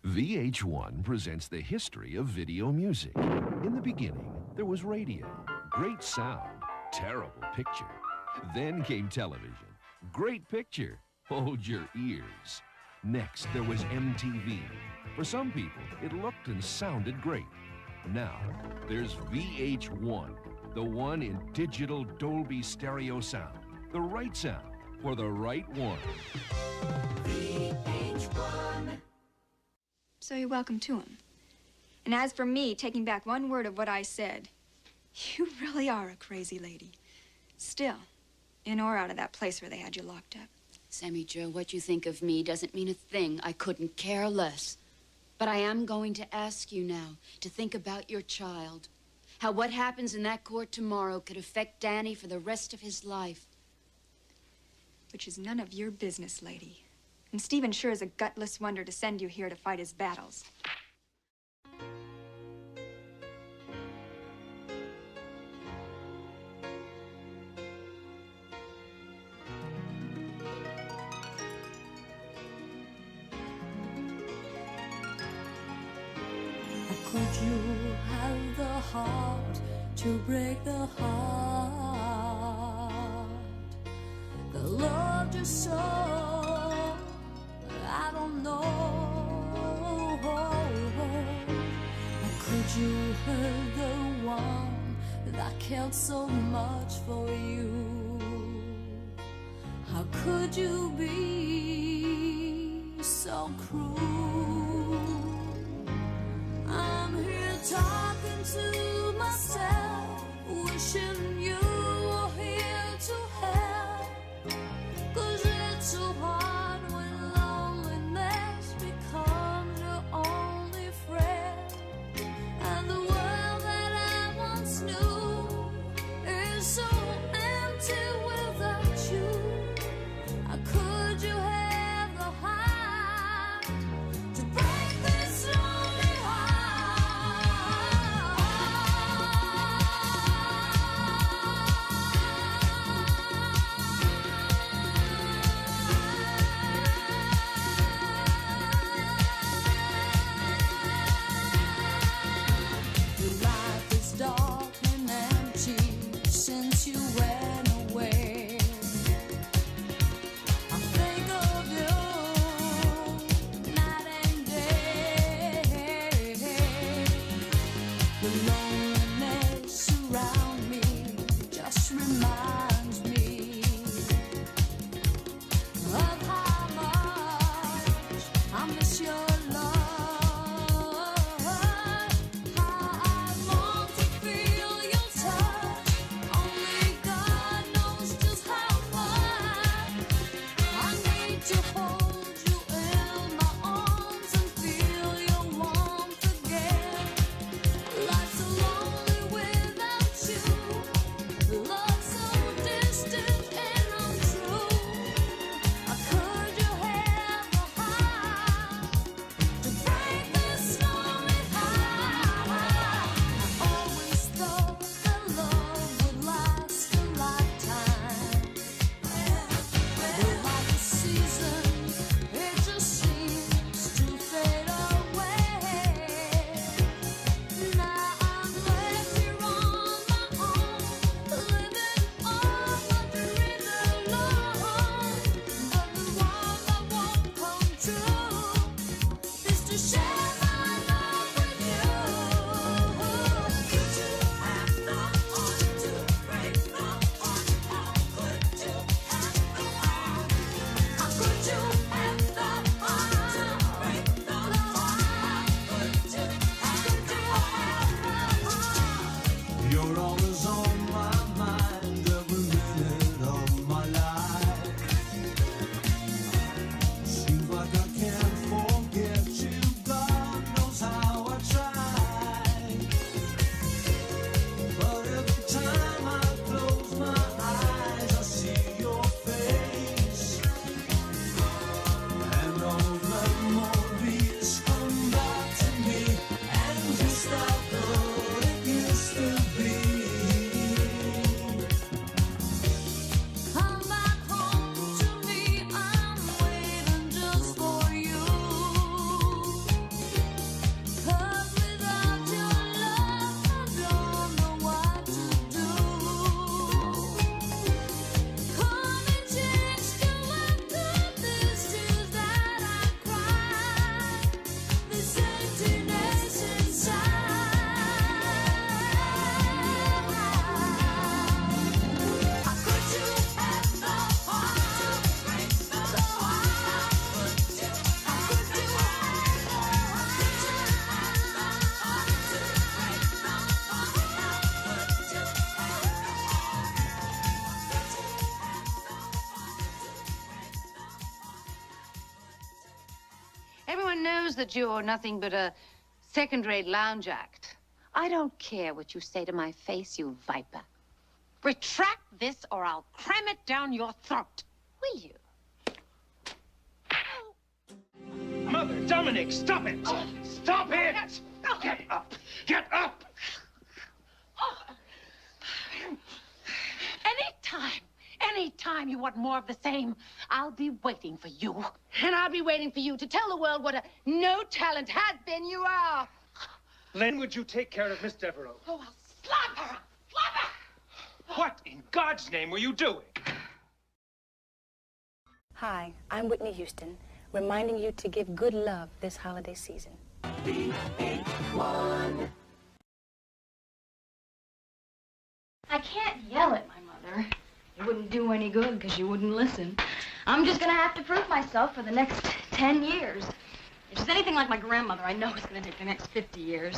VH1 presents the history of video music. In the beginning, there was radio, great sound, terrible picture. Then came television, great picture, hold your ears. Next, there was MTV. For some people, it looked and sounded great. Now, there's VH1, the one in digital Dolby stereo sound. The right sound for the right one. VH1. So you're welcome to him. And as for me, taking back one word of what I said, you really are a crazy lady. Still, in or out of that place where they had you locked up. Sammy Joe, what you think of me doesn't mean a thing. I couldn't care less. But I am going to ask you now to think about your child. How what happens in that court tomorrow could affect Danny for the rest of his life. Which is none of your business, lady. And Stephen sure is a gutless wonder to send you here to fight his battles. Could you have the heart to break the heart that loved you so? I don't know. Could you hurt the one that cared so much for you? How could you be so cruel? I'm here talking to myself, wishing you were here to help. 'Cause it's so hard when loneliness becomes your only friend. And the world that I once knew is so empty without you. How could you have the heart to break this lonely Your life is dark and empty since you went away. I think of you night and day. The loneliness around me just reminds me of how much I miss your love. How I long to feel your touch. Only God knows just how much I need to hold you in my arms and feel your warmth again. Life's so lonely without you. Love so distant and untrue. How could you have the heart to break this lonely heart? I always thought that love would last a lifetime. But like the seasons, it just seems to fade away. Now I'm left here on my own, living all my dreams alone. But the one that won't come true is to share my love with you. Could you have the heart to break the heart? How could you have the heart? How could you have the heart to break the heart? How could you have the heart? You're always on my mind, every minute of my life. Seems like I can't forget you, God. that you're nothing but a second-rate lounge act. I don't care what you say to my face, you viper. Retract this or I'll cram it down your throat. Will you? Mother, Dominic, stop it! Stop it! Get up! Get up! Anytime you want more of the same, I'll be waiting for you. And I'll be waiting for you to tell the world what a no-talent has-been you are. Len, would you take care of Miss Devereaux? Oh, I'll slap her! Slap her! What in God's name were you doing? Hi, I'm Whitney Houston, reminding you to give good love this holiday season. I can't yell at my mother. It wouldn't do any good because she wouldn't listen. I'm just gonna have to prove myself for the next 10 years. If she's anything like my grandmother, I know it's gonna take the next 50 years.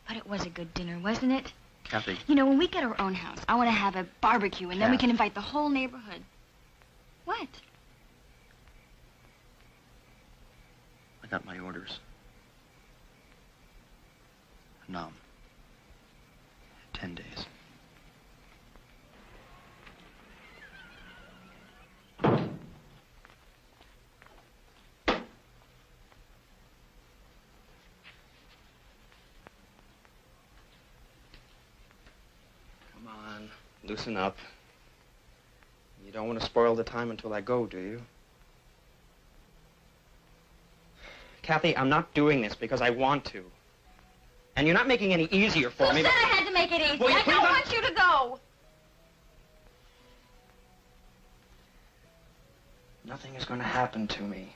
But it was a good dinner, wasn't it? Kathy. You know, when we get our own house, I want to have a barbecue, and then we can invite the whole neighborhood. What? I got my orders. Nom. 10 days. Come on, loosen up. You don't want to spoil the time until I go, do you? Kathy, I'm not doing this because I want to. And you're not making it any easier for me. Who said I had to make it easy? Will you I please don't un- want you to go. Nothing is going to happen to me.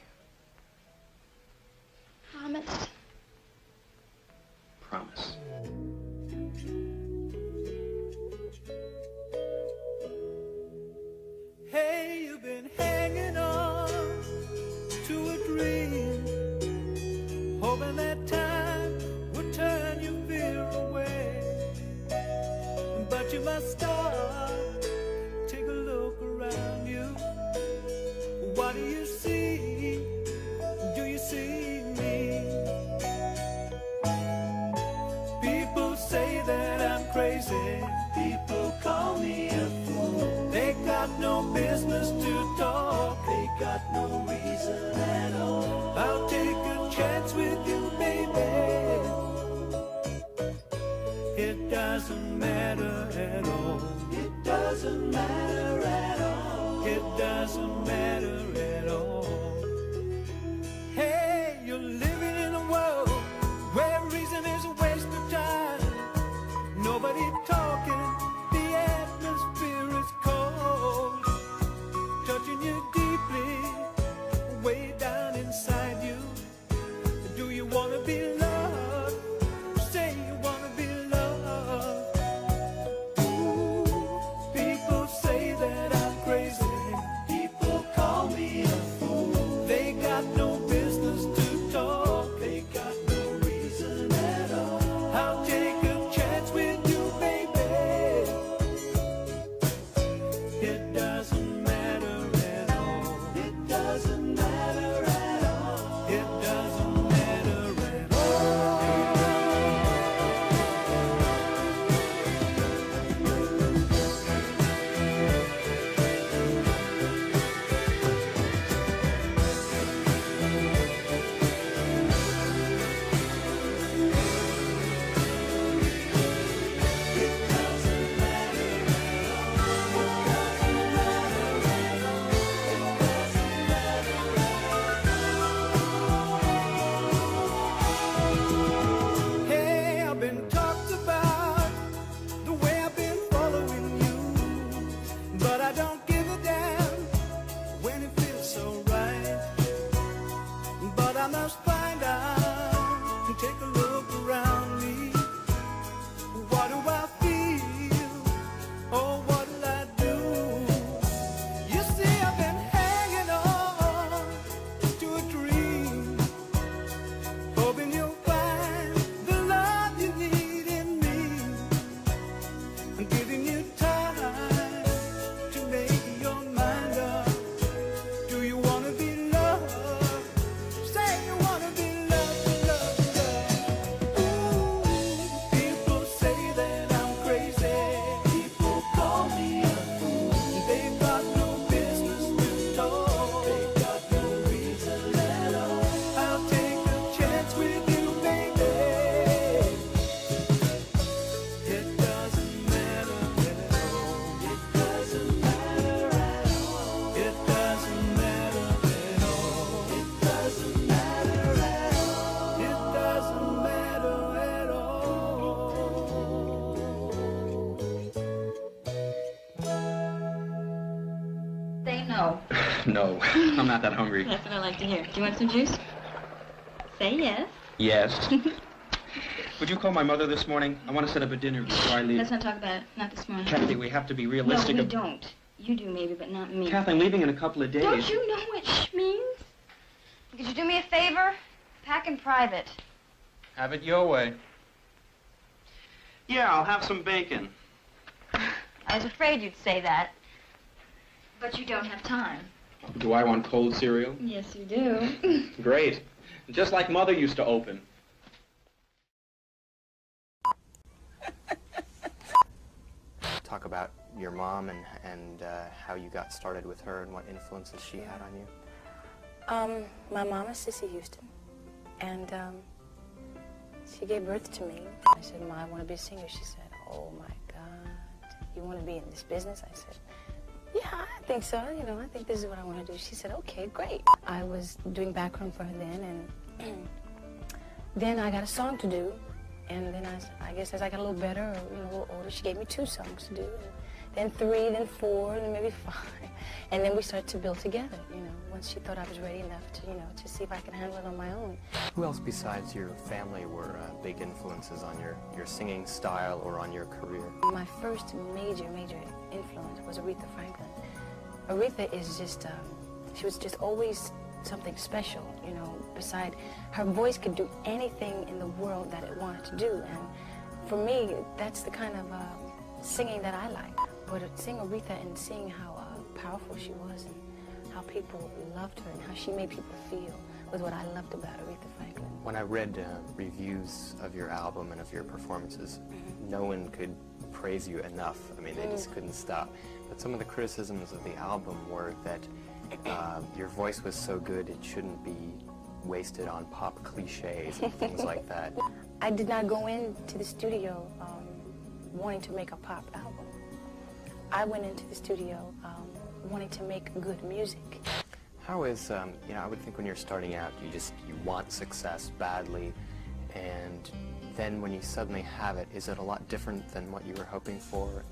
Promise. Promise. Hey, you've been hanging on to a dream, hoping that time would turn your fear away. But you must stop, take a look around you. What do you see? Do you see me? People say that I'm crazy. People call me a fool. They got no business to talk. They got no reason at all. I'll take a chance with you, baby. It doesn't matter at all. It doesn't matter at all. It doesn't matter at all. Hey, you're living in a world where reason is a waste of time. Nobody talking, the atmosphere is cold, touching you deeply, way down inside you. Do you want to be loved? Say you want to be loved. Ooh, people say that I'm crazy. People call me a fool. They got no business to talk. They got no reason at all. I'll take a chance with you, baby. It doesn't matter at all. It doesn't matter at all. It doesn't matter at all. No, I'm not that hungry. That's what I like to hear. Do you want some juice? Say yes. Yes. Would you call my mother this morning? I want to set up a dinner before I leave. Let's not talk about it. Not this morning. Kathy, we have to be No, realistic. we don't. You do maybe, but not me. Kathy, I'm leaving in a couple of days. Don't you know what shh means? Could you do me a favor? Pack in private. Have it your way. Yeah, I'll have some bacon. I was afraid you'd say that. But you don't have time. Do I want cold cereal? Yes, you do. Great. Just like Mother used to open. Talk about your mom and how you got started with her and what influences she had on you. My mom is Sissy Houston, and she gave birth to me. I said, "Ma, I want to be a singer." She said, "Oh my God, you want to be in this business?" I said, "Yeah, I think so. You know, I think this is what I want to do." She said, "Okay, great." I was doing background for her then, and then I got a song to do, and then I guess as I got a little better, or, you know, a little older, she gave me 2 songs to do, and then 3, then 4, and then maybe 5, and then we started to build together. You know, once she thought I was ready enough to, you know, to see if I could handle it on my own. Who else besides your family were big influences on your singing style or on your career? My first major influence was Aretha Franklin. Aretha is just, she was just always something special, you know, beside her voice could do anything in the world that it wanted to do, and for me, that's the kind of singing that I like. But seeing Aretha and seeing how powerful she was and how people loved her and how she made people feel was what I loved about Aretha Franklin. When I read reviews of your album and of your performances, no one could praise you enough. I mean, they just couldn't stop. But some of the criticisms of the album were that your voice was so good it shouldn't be wasted on pop cliches and things like that. I did not go into the studio wanting to make a pop album. I went into the studio wanting to make good music. How is, you know, I would think when you're starting out, you want success badly, and then when you suddenly have it, is it a lot different than what you were hoping for?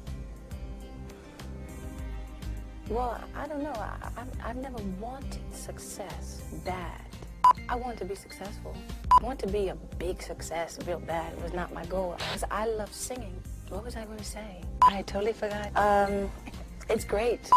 Well, I don't know. I've never wanted success bad. I want to be successful. I want to be a big success real bad. It was not my goal, because I love singing. What was I going to say? I totally forgot. It's great.